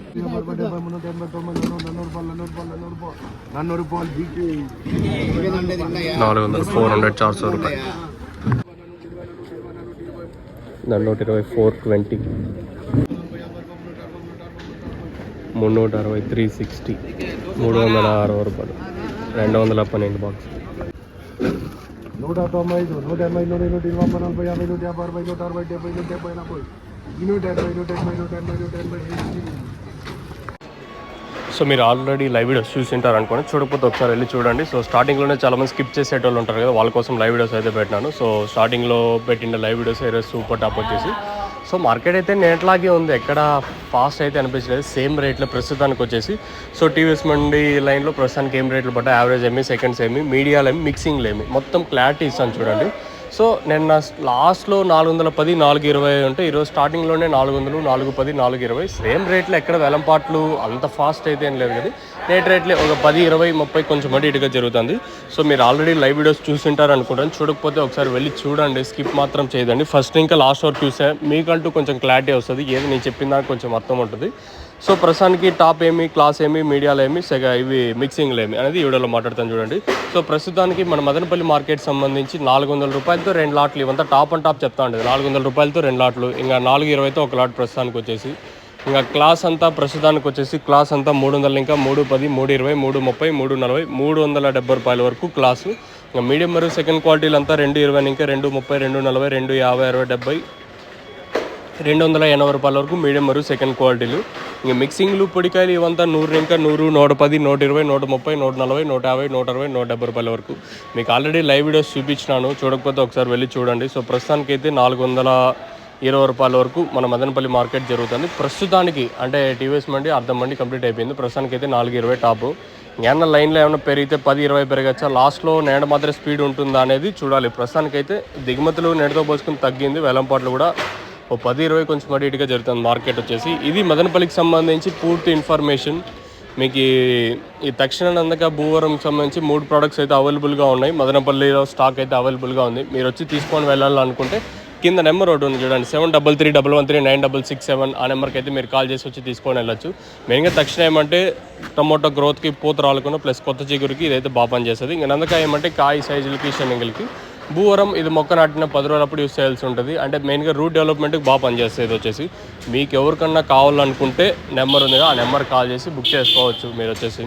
400 400 రూపాయలు 420 420 360 360 360 రూపాయలు 212 box 195 180 120 140 150 150 160 170 180 so మీరు ఆల్రెడీ లైవ్ వీడియోస్ చూసింటారు అనుకోండి, చూడకపోతే ఒకసారి వెళ్ళి చూడండి. సో స్టార్టింగ్లోనే చాలామంది స్కిప్ చేసేటోళ్ళు ఉంటారు కదా, వాళ్ళ కోసం లైవ్ వీడియోస్ అయితే పెట్టినాను. సో స్టార్టింగ్లో పెట్టిన లైవ్ వీడియోస్ ఈరోజు సూపర్ టాప్ వచ్చేసి. సో మార్కెట్ అయితే నేట్లాగే ఉంది, ఎక్కడ ఫాస్ట్ అయితే అనిపించలేదు, సేమ్ రేట్లో ప్రస్తుతానికి వచ్చేసి. సో టీవీఎస్ మండి లైన్లో ప్రస్తుతానికి ఏం రేట్లు పడ్డా, యావరేజ్ ఏమి, సెకండ్స్ ఏమి, మీడియాలు ఏమి, మిక్సింగ్లు ఏమి, మొత్తం క్లారిటీ ఇస్తాను చూడండి. సో నిన్న లాస్ట్లో 410 420 ఉంటే ఈరోజు స్టార్టింగ్లోనే 400 410 420 సేమ్ రేట్లో, ఎక్కడ వెలంపాట్లు అంత ఫాస్ట్ అయితే ఏం లేదు కదా. రేట్ రేట్లే ఒక 10 20 30 కొంచెం అటు ఇటుగా జరుగుతుంది. సో మీరు ఆల్రెడీ లైవ్ వీడియోస్ చూసింటారు అనుకుంటాను, చూడకపోతే ఒకసారి వెళ్ళి చూడండి, స్కిప్ మాత్రం చేయదండి. ఫస్ట్ ఇంకా లాస్ట్ వరకు చూసే మీకంటూ కొంచెం క్లారిటీ వస్తుంది, ఏది నేను చెప్పిన దానికి కొంచెం అర్థం ఉంటుంది. సో ప్రస్తుతానికి టాప్ ఏమి, క్లాస్ ఏమి, మీడియాలు ఏమి, ఇవి మిక్సింగ్లు ఏమి అనేది ఈ వీడియోలో మాట్లాడతాను చూడండి. సో ప్రస్తుతానికి మన మదనపల్లి మార్కెట్ సంబంధించి 400 రూపాయలతో 2 లాట్లు, ఇవంతా టాప్ అండ్ టాప్ చెప్తా ఉండేది. 400 రూపాయలతో 2 లాట్లు, ఇంకా 420తో 1 లాట్ ప్రస్తుతానికి వచ్చేసి. ఇంకా క్లాస్ అంతా ప్రస్తుతానికి వచ్చేసి క్లాస్ అంతా 300, ఇంకా 310 320 330 340 370 రూపాయల వరకు క్లాసు. ఇంకా మీడియం మరియు సెకండ్ క్వాలిటీలు అంతా 220, ఇంకా 230 240 250 60 70 280 రూపాయల వరకు మీడియం మరియు సెకండ్ క్వాలిటీలు. ఇంకా మిక్సింగ్లు పొడికాయలు ఇవంతా 100, ఇంకా 100 110 120 130 140 150 160 170 రూపాయల వరకు. మీకు ఆల్రెడీ లైవ్ వీడియోస్ చూపించినాను, చూడకపోతే ఒకసారి వెళ్ళి చూడండి. సో ప్రస్తుతానికి అయితే 420 రూపాయల వరకు మన మదనపల్లి మార్కెట్ జరుగుతుంది ప్రస్తుతానికి. అంటే టీవీఎస్ మండి అర్ధం మండి కంప్లీట్ అయిపోయింది, ప్రస్తుతానికి అయితే 420 టాపు. ఏమన్నా లైన్లో ఏమైనా పెరిగితే 10 20 పెరగచ్చా, లాస్ట్లో నేడ మాత్రం స్పీడ్ ఉంటుందా అనేది చూడాలి. ప్రస్తుతానికైతే దిగుమతులు నేడుతో పోసుకుని తగ్గింది, వేలంపాట్లు కూడా ఓ 10 20 కొంచెం అటు ఇటుగా జరుగుతుంది మార్కెట్ వచ్చేసి. ఇది మదనపల్లికి సంబంధించి పూర్తి ఇన్ఫర్మేషన్. మీకు ఈ తక్షణనందక భూవరంకి సంబంధించి 3 ప్రోడక్ట్స్ అయితే అవైలబుల్గా ఉన్నాయి, మదనపల్లిలో స్టాక్ అయితే అవైలబుల్గా ఉంది. మీరు వచ్చి తీసుకొని వెళ్ళాలనుకుంటే కింద నెంబర్ ఒకటి ఉంది చూడండి, 7331139667. ఆ నెంబర్కి అయితే మీరు కాల్ చేసి వచ్చి తీసుకొని వెళ్ళచ్చు. మెయిన్గా తక్షణ ఏమంటే టమోటో గ్రోత్కి, పూత రాలకుండా, ప్లస్ కొత్త చిగురికి ఇదైతే బాగా పనిచేస్తుంది. ఇంకా నందకాయ ఏమంటే కాయ సైజులకి, షెనింగిల్కి. భూవరం ఇది మొక్క నాటిన 10 రోజులప్పుడు యూస్ చేయాల్సి ఉంటుంది, అంటే మెయిన్గా రూట్ డెవలప్మెంట్కి బాగా పనిచేస్తుంది. ఇది వచ్చేసి మీకు ఎవరికన్నా కావాలనుకుంటే నెంబర్ ఉంది, ఆ నెంబర్ కాల్ చేసి బుక్ చేసుకోవచ్చు మీరు వచ్చేసి.